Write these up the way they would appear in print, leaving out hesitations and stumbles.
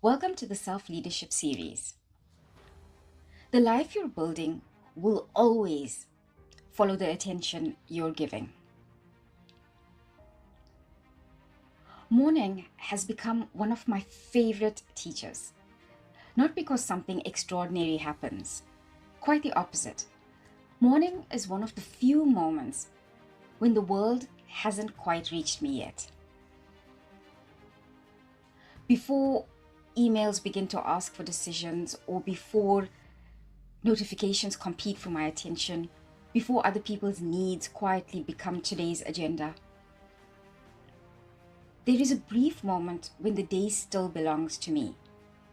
Welcome to the Self Leadership series. The life you're building will always follow the attention you're giving. Morning has become one of my favorite teachers, not because something extraordinary happens, quite the opposite. Morning is one of the few moments when the world hasn't quite reached me yet. Before emails begin to ask for decisions, or before notifications compete for my attention, before other people's needs quietly become today's agenda, there is a brief moment when the day still belongs to me,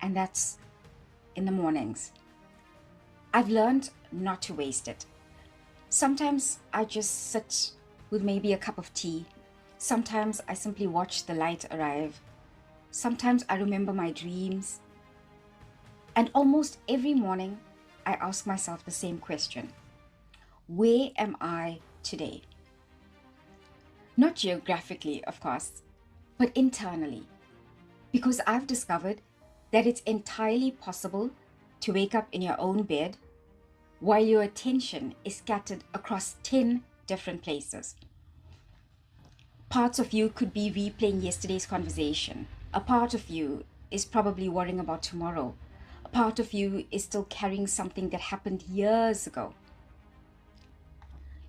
and that's in the mornings. I've learned not to waste it. Sometimes I just sit with maybe a cup of tea. Sometimes I simply watch the light arrive. Sometimes I remember my dreams. And almost every morning, I ask myself the same question. Where am I today? Not geographically, of course, but internally. Because I've discovered that it's entirely possible to wake up in your own bed while your attention is scattered across 10 different places. Parts of you could be replaying yesterday's conversation. A part of you is probably worrying about tomorrow. A part of you is still carrying something that happened years ago.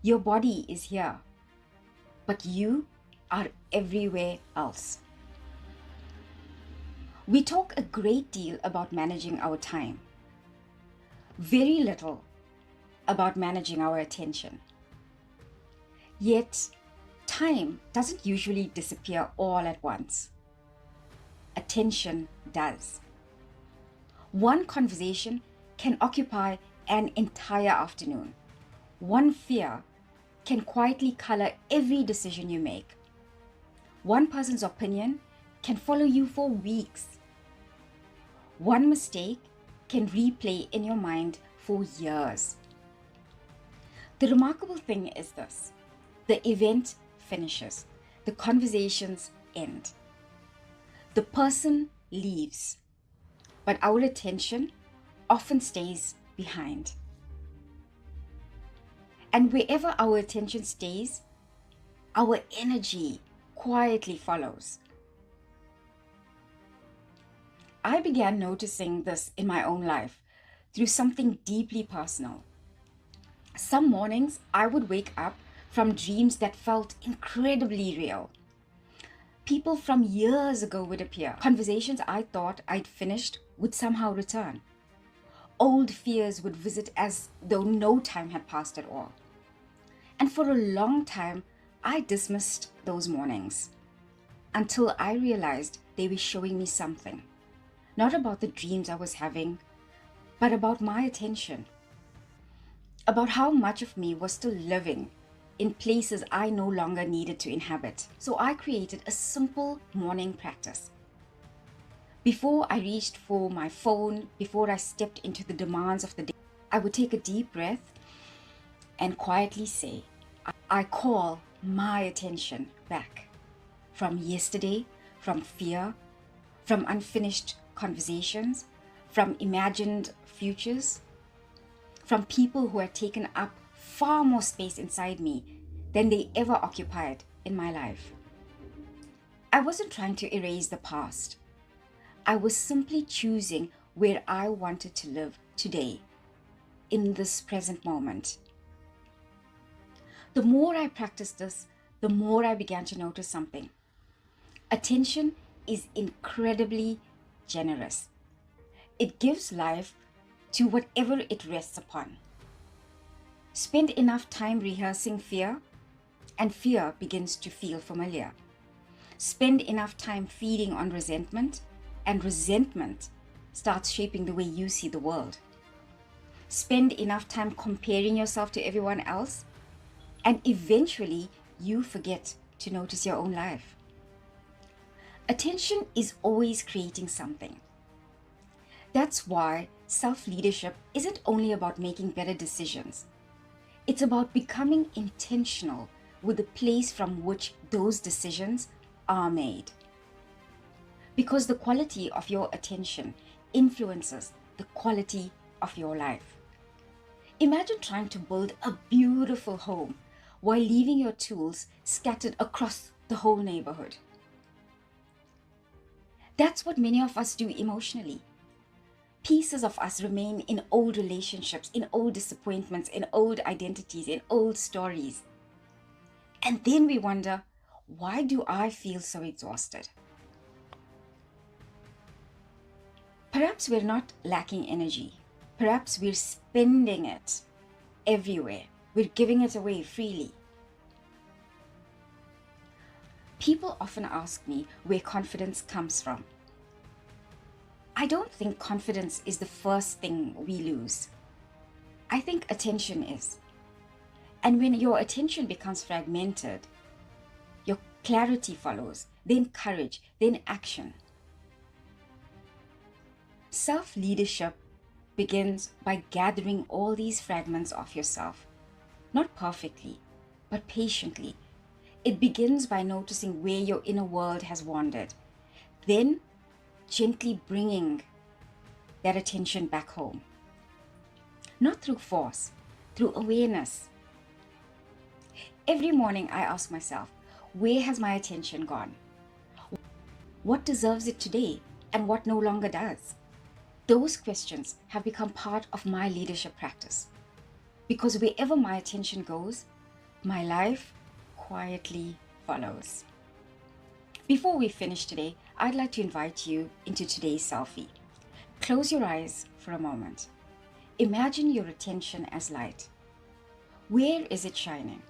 Your body is here, but you are everywhere else. We talk a great deal about managing our time, very little about managing our attention. Yet, time doesn't usually disappear all at once. Attention does. One conversation can occupy an entire afternoon. One fear can quietly color every decision you make. One person's opinion can follow you for weeks. One mistake can replay in your mind for years. The remarkable thing is this: the event finishes, the conversations end, the person leaves, but our attention often stays behind. And wherever our attention stays, our energy quietly follows. I began noticing this in my own life through something deeply personal. Some mornings I would wake up from dreams that felt incredibly real. People from years ago would appear. Conversations I thought I'd finished would somehow return. Old fears would visit as though no time had passed at all. And for a long time, I dismissed those mornings until I realized they were showing me something. Not about the dreams I was having, but about my attention. About how much of me was still living in places I no longer needed to inhabit. So I created a simple morning practice. Before I reached for my phone, before I stepped into the demands of the day, I would take a deep breath and quietly say, I call my attention back from yesterday, from fear, from unfinished conversations, from imagined futures, from people who had taken up far more space inside me than they ever occupied in my life. I wasn't trying to erase the past. I was simply choosing where I wanted to live today, in this present moment. The more I practiced this, the more I began to notice something. Attention is incredibly generous. It gives life to whatever it rests upon. Spend enough time rehearsing fear, and fear begins to feel familiar. Spend enough time feeding on resentment, and resentment starts shaping the way you see the world. Spend enough time comparing yourself to everyone else, and eventually you forget to notice your own life. Attention is always creating something. That's why self-leadership isn't only about making better decisions. It's about becoming intentional with the place from which those decisions are made. because the quality of your attention influences the quality of your life. Imagine trying to build a beautiful home while leaving your tools scattered across the whole neighborhood. That's what many of us do emotionally. Pieces of us remain in old relationships, in old disappointments, in old identities, in old stories. And then we wonder, why do I feel so exhausted? Perhaps we're not lacking energy. Perhaps we're spending it everywhere. We're giving it away freely. People often ask me where confidence comes from. I don't think confidence is the first thing we lose. I think attention is. And when your attention becomes fragmented, your clarity follows, then courage, then action. Self-leadership begins by gathering all these fragments of yourself, not perfectly, but patiently. It begins by noticing where your inner world has wandered, then gently bringing that attention back home. Not through force, through awareness. Every morning I ask myself, where has my attention gone? What deserves it today and what no longer does? Those questions have become part of my leadership practice. Because wherever my attention goes, my life quietly follows. Before we finish today, I'd like to invite you into today's selfie. Close your eyes for a moment. Imagine your attention as light. Where is it shining?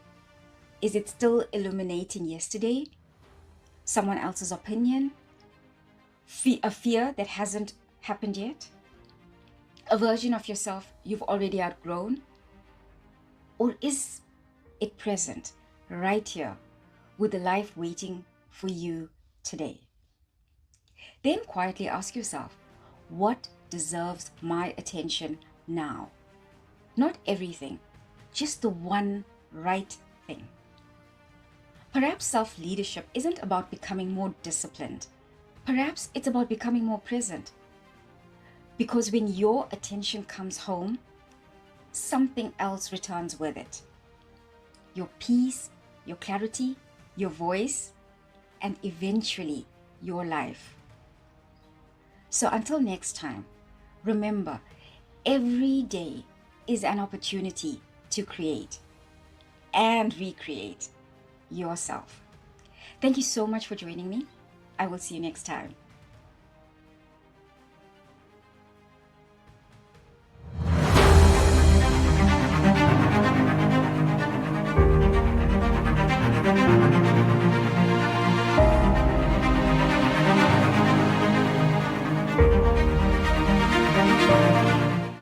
Is it still illuminating yesterday? Someone else's opinion? A fear that hasn't happened yet? A version of yourself you've already outgrown? Or is it present, right here, with a life waiting for you today? Then quietly ask yourself, what deserves my attention now? Not everything, just the one right thing. Perhaps self-leadership isn't about becoming more disciplined. Perhaps it's about becoming more present. Because when your attention comes home, something else returns with it. Your peace, your clarity, your voice, and eventually your life. So until next time, remember, every day is an opportunity to create and recreate yourself. Thank you so much for joining me. I will see you next time.